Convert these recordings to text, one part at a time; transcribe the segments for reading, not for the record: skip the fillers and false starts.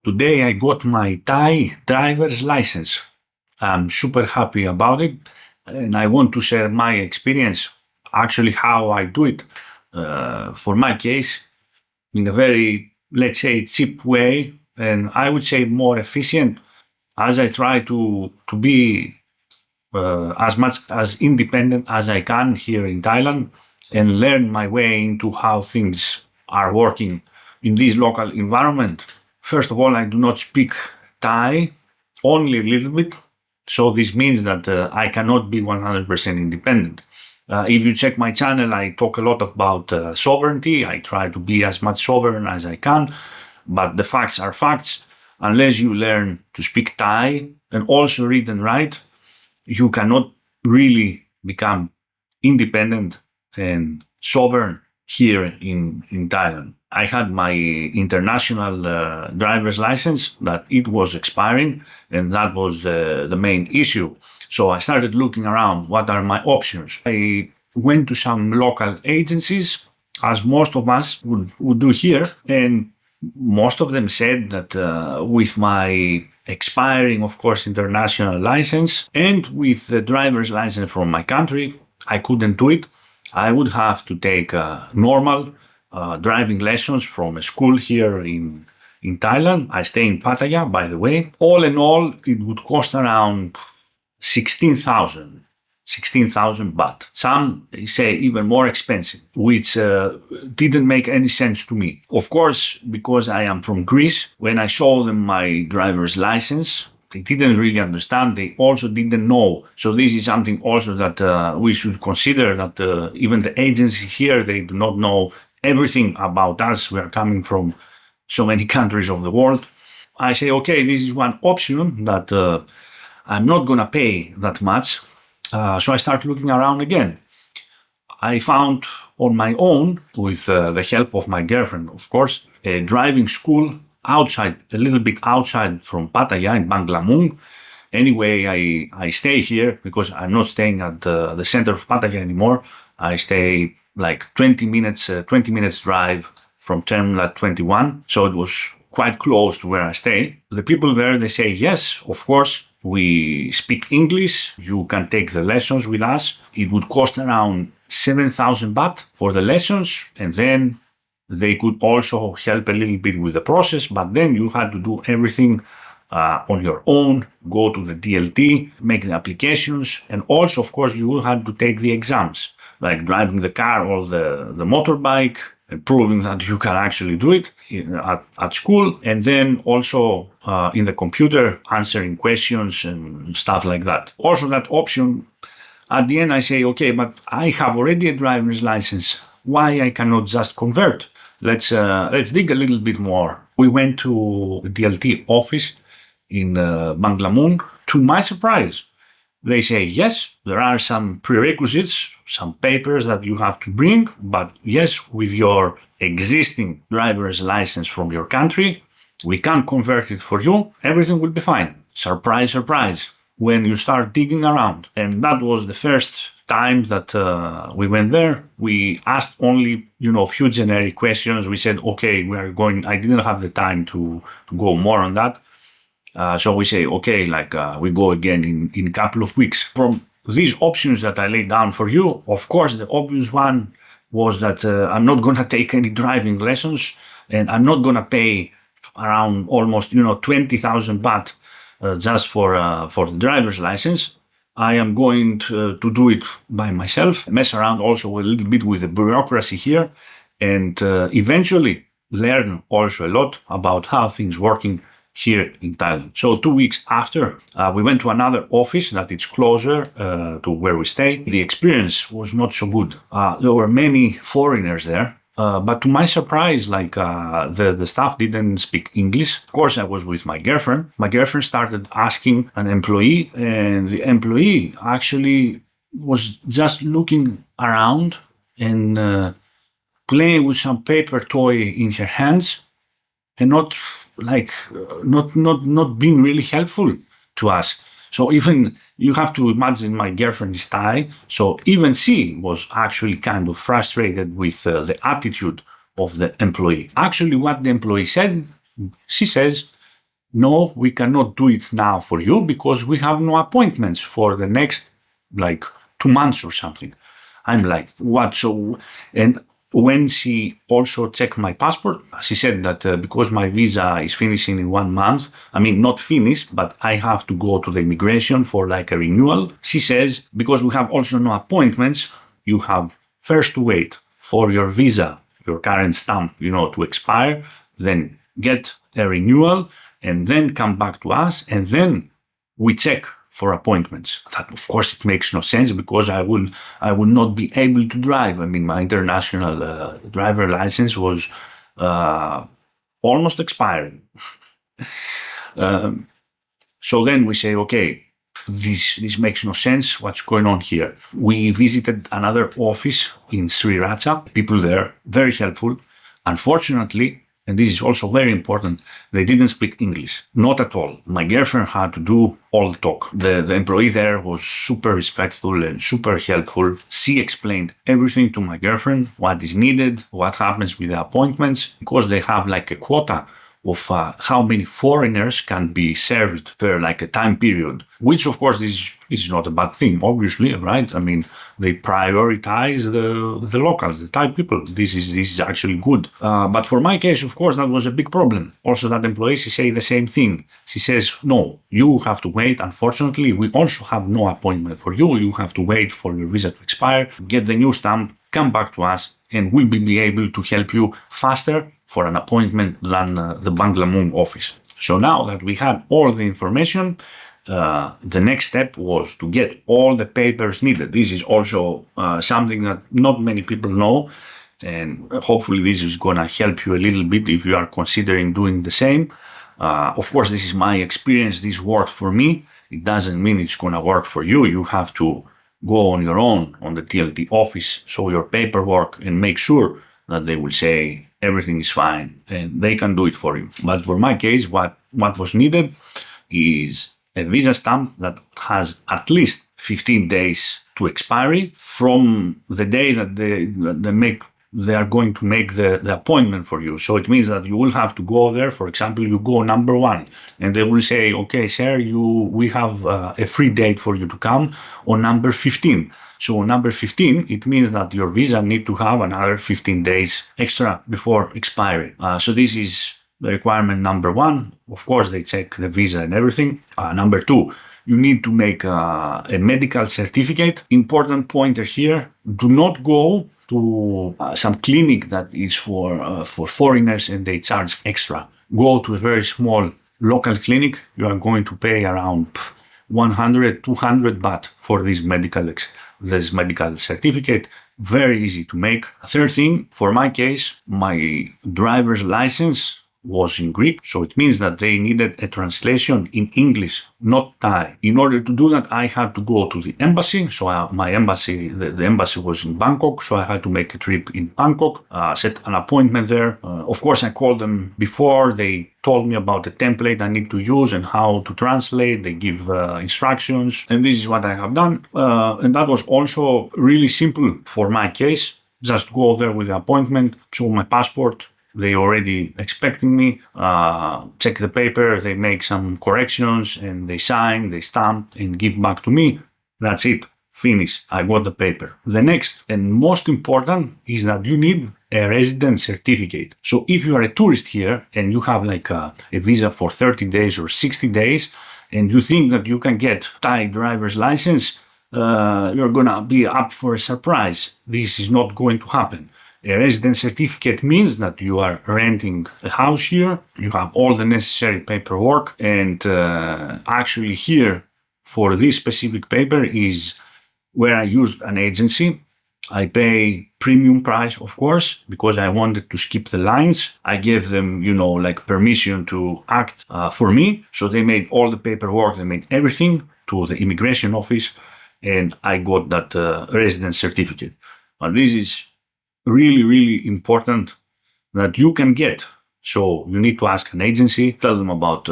Today I got my Thai driver's license. I'm super happy about it and I want to share my experience, actually how I do it. For my case, in a very, let's say, cheap way, and I would say more efficient, as I try to be as much as independent as I can here in Thailand and learn my way into how things are working in this local environment. First of all, I do not speak Thai, only a little bit. So this means that I cannot be 100% independent. If you check my channel, I talk a lot about sovereignty. I try to be as much sovereign as I can, but the facts are facts. Unless you learn to speak Thai and also read and write, you cannot really become independent and sovereign here in Thailand. I had my international driver's license that it was expiring, and that was the main issue. So I started looking around, what are my options? I went to some local agencies, as most of us would do here, and most of them said that with my expiring, of course, international license and with the driver's license from my country, I couldn't do it. I would have to take normal driving lessons from a school here in Thailand. I stay in Pattaya, by the way. All in all, it would cost around 16,000 baht. Some say even more expensive, which didn't make any sense to me. Of course, because I am from Greece, when I showed them my driver's license, they didn't really understand. They also didn't know. So this is something also that we should consider, that even the agency here, they do not know everything about us. We are coming from so many countries of the world. I say, okay, this is one option that I'm not gonna pay that much. So I start looking around again. I found on my own, with the help of my girlfriend, of course, a driving school outside, a little bit outside from Pattaya in Lamung. Anyway, I stay here because I'm not staying at the center of Pattaya anymore. I stay like 20 minutes drive from Terminal 21. So it was quite close to where I stay. The people there, they say, yes, of course, we speak English. You can take the lessons with us. It would cost around 7,000 baht for the lessons. And then they could also help a little bit with the process. But then you had to do everything on your own, go to the DLT, make the applications. And also, of course, you had to take the exams, like driving the car or the motorbike, and proving that you can actually do it at school, and then also in the computer, answering questions and stuff like that. Also that option, at the end I say, okay, but I have already a driver's license. Why I cannot just convert? Let's dig a little bit more. We went to the DLT office in Banglamung. To my surprise, they say, yes, there are some prerequisites, some papers that you have to bring, but yes, with your existing driver's license from your country, we can convert it for you. Everything will be fine. Surprise, surprise, when you start digging around. And that was the first time that we went there. We asked only, a few generic questions. We said, okay, we are going. I didn't have the time to go more on that. So we say, okay, we go again in a couple of weeks. From these options that I laid down for you, of course, the obvious one was that I'm not going to take any driving lessons, and I'm not going to pay around almost, 20,000 baht just for the driver's license. I am going to do it by myself, mess around also a little bit with the bureaucracy here, and eventually learn also a lot about how things working here in Thailand. So 2 weeks after, we went to another office that is closer to where we stay. The experience was not so good. There were many foreigners there, but to my surprise, the staff didn't speak English. Of course, I was with my girlfriend. My girlfriend started asking an employee, and the employee actually was just looking around and playing with some paper toy in her hands, and not being really helpful to us. So even you have to imagine my girlfriend is Thai, so even she was actually kind of frustrated with the attitude of the employee. Actually, what the employee said, she says, no, we cannot do it now for you because we have no appointments for the next like 2 months or something. I'm like, what? So, and when she also checked my passport, she said that because my visa is finishing in 1 month, I mean, not finished, but I have to go to the immigration for like a renewal. She says, because we have also no appointments, you have first to wait for your visa, your current stamp, to expire, then get a renewal, and then come back to us, and then we check for appointments. That, of course, it makes no sense because I will not be able to drive. I mean, my international driver license was almost expiring. So then we say, okay, this makes no sense. What's going on here? We visited another office in Sri Racha. People there, very helpful. Unfortunately, and this is also very important, they didn't speak English. Not at all. My girlfriend had to do all the talk. The employee there was super respectful and super helpful. She explained everything to my girlfriend, what is needed, what happens with the appointments, because they have like a quota of how many foreigners can be served per like a time period, which of course is not a bad thing, obviously, right? I mean, they prioritize the locals, the Thai people. This is actually good. But for my case, of course, that was a big problem. Also, that employee, she say the same thing. She says, no, you have to wait. Unfortunately, we also have no appointment for you. You have to wait for your visa to expire, get the new stamp, come back to us, and we'll be able to help you faster for an appointment than the Bank Lamung office. So now that we had all the information, the next step was to get all the papers needed. This is also something that not many people know, and hopefully this is going to help you a little bit if you are considering doing the same. Of course, this is my experience. This worked for me. It doesn't mean it's going to work for you. You have to go on your own on the DLT office, show your paperwork, and make sure that they will say everything is fine and they can do it for you. But for my case, what was needed is a visa stamp that has at least 15 days to expiry from the day that they are going to make the appointment for you. So it means that you will have to go there. For example, you go number 1 and they will say, okay, sir, we have a free date for you to come on number 15. So on number 15, it means that your visa need to have another 15 days extra before expiry. So this is the requirement number 1. Of course, they check the visa and everything. Number 2, you need to make a medical certificate. Important pointer here, do not go to some clinic that is for foreigners and they charge extra. Go to a very small local clinic. You are going to pay around 100, 200 baht for this medical certificate. Very easy to make. Third thing, for my case, my driver's license was in Greek, so it means that they needed a translation in English, not Thai. In order to do that, I had to go to the embassy. So my embassy, the embassy was in Bangkok, so I had to make a trip in Bangkok, set an appointment there. Of course, I called them before. They told me about the template I need to use and how to translate. They give instructions, and this is what I have done. And that was also really simple for my case. Just go there with the appointment, show my passport. They already expecting me, check the paper, they make some corrections and they sign, they stamp and give back to me. That's it. Finish. I got the paper. The next and most important is that you need a resident certificate. So if you are a tourist here and you have like a visa for 30 days or 60 days and you think that you can get Thai driver's license, you're gonna be up for a surprise. This is not going to happen. A resident certificate means that you are renting a house here, you have all the necessary paperwork, and actually here for this specific paper is where I used an agency. I pay premium price, of course, because I wanted to skip the lines. I gave them, like permission to act for me. So they made all the paperwork, they made everything to the immigration office, and I got that resident certificate. But this is really, really important that you can get. So you need to ask an agency, tell them about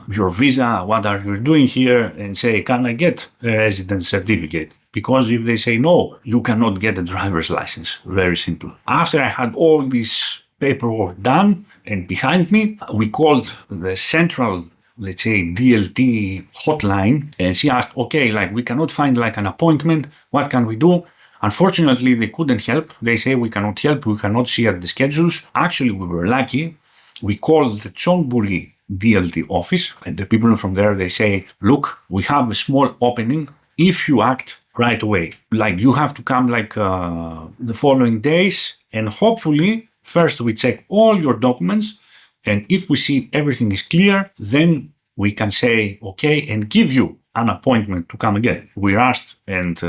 your visa, what are you doing here, and say, can I get a resident certificate? Because if they say no, you cannot get a driver's license. Very simple. After I had all this paperwork done and behind me, we called the central let's say, DLT hotline, and she asked, okay, like we cannot find like an appointment. What can we do? Unfortunately, they couldn't help. They say we cannot help. We cannot see at the schedules. Actually, we were lucky. We called the Chon Buri DLT office, and the people from there, they say, look, we have a small opening if you act right away. Like you have to come like the following days, and hopefully first we check all your documents, and if we see everything is clear, then we can say okay and give you an appointment to come again. We rushed and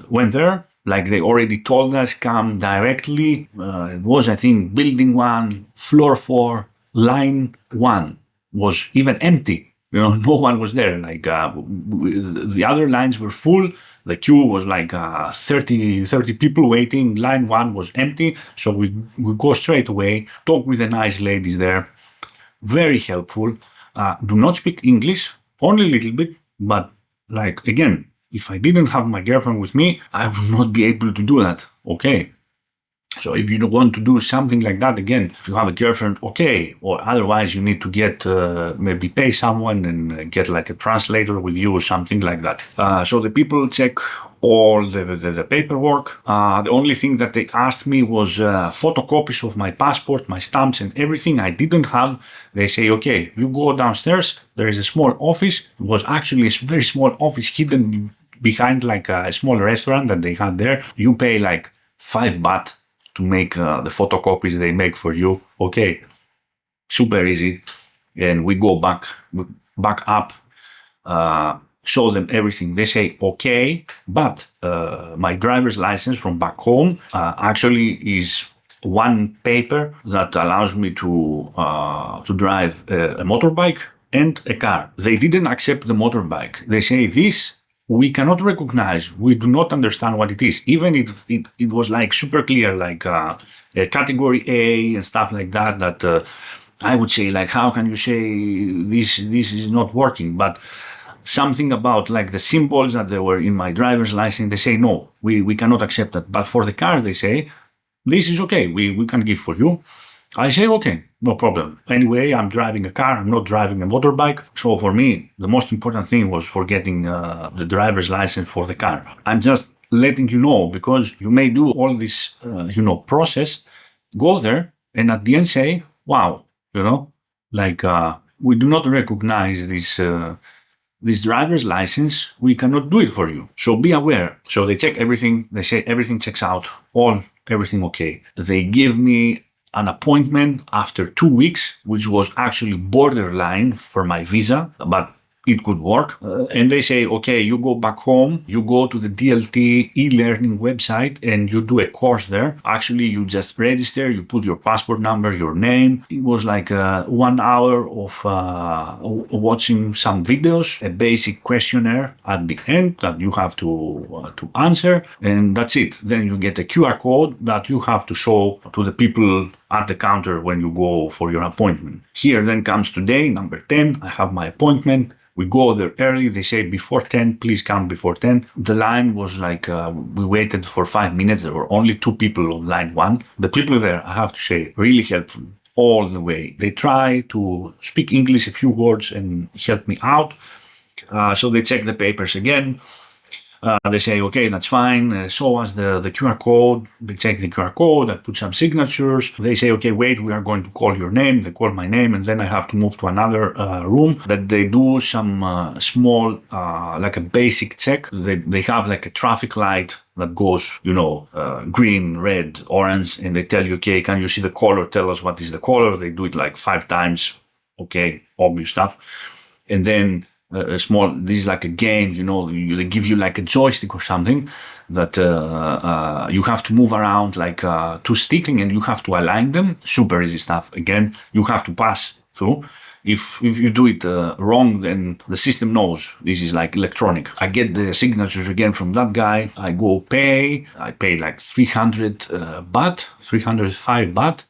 went there. Like they already told us, come directly. It was, I think, building 1, floor 4, line 1 was even empty. You know, no one was there. Like the other lines were full. The queue was like 30 people waiting. Line 1 was empty. So we go straight away, talk with the nice ladies there. Very helpful. Do not speak English, only a little bit. But like, again, if I didn't have my girlfriend with me, I would not be able to do that. Okay. So if you don't want to do something like that, again, if you have a girlfriend, okay, or otherwise you need to get, maybe pay someone and get like a translator with you or something like that. So the people check all the paperwork. The only thing that they asked me was photocopies of my passport, my stamps and everything I didn't have. They say, okay, you go downstairs, there is a small office. It was actually a very small office hidden behind like a small restaurant that they had there. You pay like 5 baht to make the photocopies they make for you. Okay, super easy. And we go back up, show them everything. They say, okay, but my driver's license from back home actually is one paper that allows me to drive a motorbike and a car. They didn't accept the motorbike. They say this we cannot recognize. We do not understand what it is. Even it was like super clear, like a category A and stuff like that. That I would say, like, how can you say this is not working? But something about like the symbols that they were in my driver's license, they say no, we cannot accept that. But for the car, they say this is okay. We can give for you. I say, okay, no problem. Anyway, I'm driving a car, I'm not driving a motorbike. So for me, the most important thing was for getting the driver's license for the car. I'm just letting you know, because you may do all this, process, go there, and at the end say, wow, like we do not recognize this driver's license, we cannot do it for you. So be aware. So they check everything, they say everything checks out, everything okay. They give me an appointment after 2 weeks, which was actually borderline for my visa, but it could work. And they say, okay, you go back home, you go to the DLT e-learning website and you do a course there. Actually, you just register, you put your passport number, your name. It was like 1 hour of watching some videos, a basic questionnaire at the end that you have to answer, and that's it. Then you get a QR code that you have to show to the people at the counter when you go for your appointment. Here then comes today, number 10. I have my appointment. We go there early. They say before 10, please come before 10. The line was like, we waited for 5 minutes. There were only 2 people on line 1. The people there, I have to say, really helpful all the way. They try to speak English a few words and help me out. So they check the papers again. They say, okay, that's fine. Show us the QR code. They check the QR code. I put some signatures. They say, okay, wait, we are going to call your name. They call my name, and then I have to move to another room that they do some small, like a basic check. They have like a traffic light that goes, green, red, orange, and they tell you, okay, can you see the color? Tell us what is the color. They do it like 5 times. Okay, obvious stuff. And then this is like a game, they give you like a joystick or something that you have to move around like 2 sticks, and you have to align them. Super easy stuff. Again, you have to pass through. If you do it wrong, then the system knows this is like electronic. I get the signatures again from that guy. I go pay. I pay like 300 baht, 305 baht.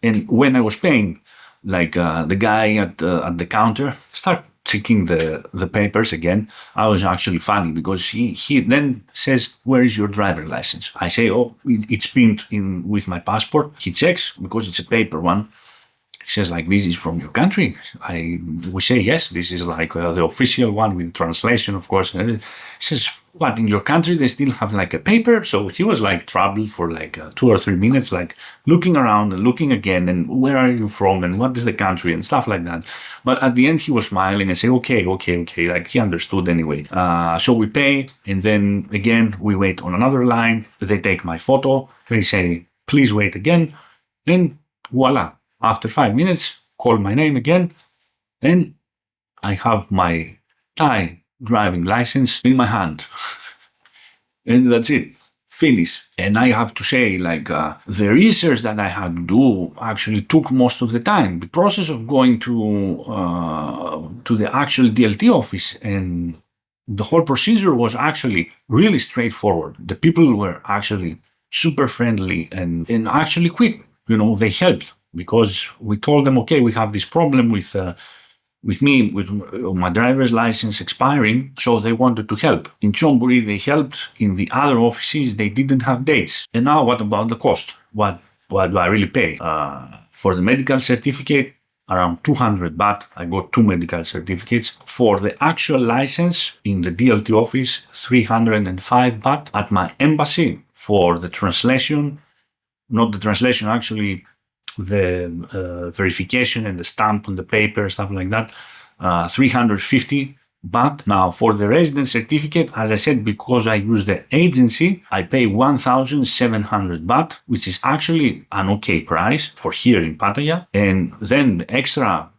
And when I was paying, like the guy at the counter start checking the papers again. I was actually funny because he then says, where is your driver license? I say, oh, it's pinned in with my passport. He checks because it's a paper one. He says like, this is from your country? We say, yes, this is like the official one with translation, of course. And he says, what, in your country they still have like a paper? So he was like troubled for like 2 or 3 minutes, like looking around and looking again, and where are you from and what is the country and stuff like that. But at the end he was smiling and say, okay, like he understood anyway. So we pay, and then again we wait on another line. They take my photo, they say, please wait again, and voila, after 5 minutes, call my name again, and I have my Thai driving license in my hand. And that's it. Finish. And I have to say, like, the research that I had to do actually took most of the time. The process of going to the actual DLT office and the whole procedure was actually really straightforward. The people were actually super friendly and actually quick. You know, they helped because we told them, okay, we have this problem with my driver's license expiring, so they wanted to help. In Chon, Buri, they helped. In the other offices, they didn't have dates. And now, what about the cost? What do I really pay? For the medical certificate, around 200 baht. I got 2 medical certificates. For the actual license in the DLT office, 305 baht. At my embassy, for the translation, not the translation, actually, the verification and the stamp on the paper, stuff like that, 350 baht. Now, for the residence certificate, as I said, because I use the agency, I pay 1,700 baht, which is actually an okay price for here in Pattaya. And then the extra,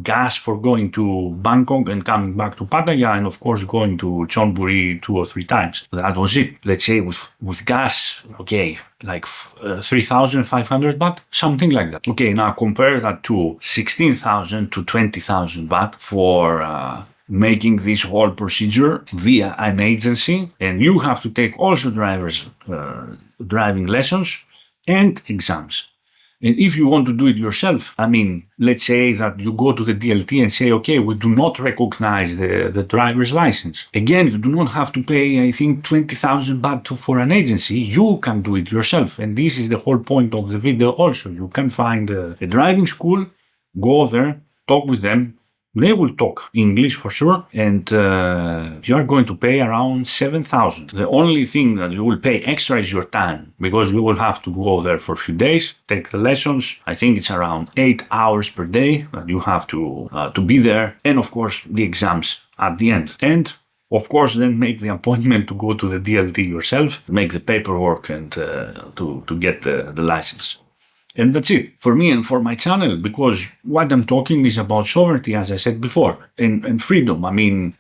gas for going to Bangkok and coming back to Pattaya, and of course going to Chon Buri 2 or 3 times. That was it. Let's say with gas, okay, like 3,500 baht, something like that. Okay, now compare that to 16,000 to 20,000 baht for making this whole procedure via an agency, and you have to take also driving lessons and exams. And if you want to do it yourself, I mean, let's say that you go to the DLT and say, okay, we do not recognize the driver's license. Again, you do not have to pay, I think, 20,000 baht for an agency. You can do it yourself. And this is the whole point of the video also. You can find a driving school, go there, talk with them. They will talk English for sure, and you are going to pay around 7,000. The only thing that you will pay extra is your time, because you will have to go there for a few days, take the lessons. I think it's around 8 hours per day that you have to be there, and of course the exams at the end. And of course, then make the appointment to go to the DLT yourself, make the paperwork, and to get the license. And that's it for me and for my channel, because what I'm talking is about sovereignty, as I said before, and freedom. I mean,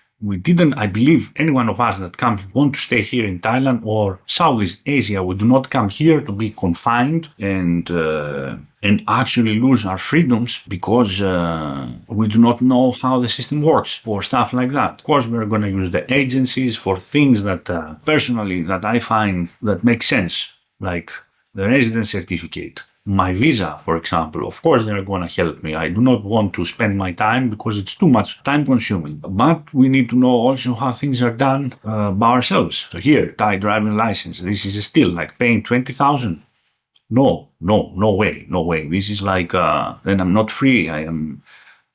I believe any one of us that want to stay here in Thailand or Southeast Asia, we do not come here to be confined and actually lose our freedoms because we do not know how the system works for stuff like that. Of course, we're going to use the agencies for things that personally that I find that make sense, like the residence certificate. My visa, for example, of course they're going to help me. I do not want to spend my time because it's too much time consuming. But we need to know also how things are done by ourselves. So here, Thai driving license, this is still like paying 20,000. No way. This is like, then I'm not free. I'm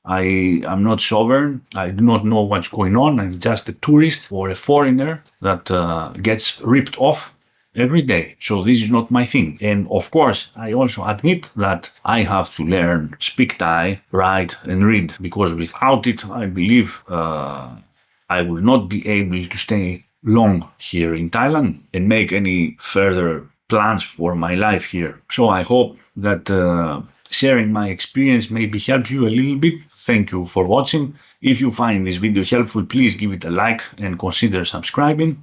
not sovereign. I do not know what's going on. I'm just a tourist or a foreigner that gets ripped off every day. So this is not my thing. And of course, I also admit that I have to learn, speak Thai, write and read, because without it, I believe I will not be able to stay long here in Thailand and make any further plans for my life here. So I hope that sharing my experience maybe help you a little bit. Thank you for watching. If you find this video helpful, please give it a like and consider subscribing.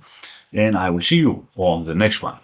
And I will see you on the next one.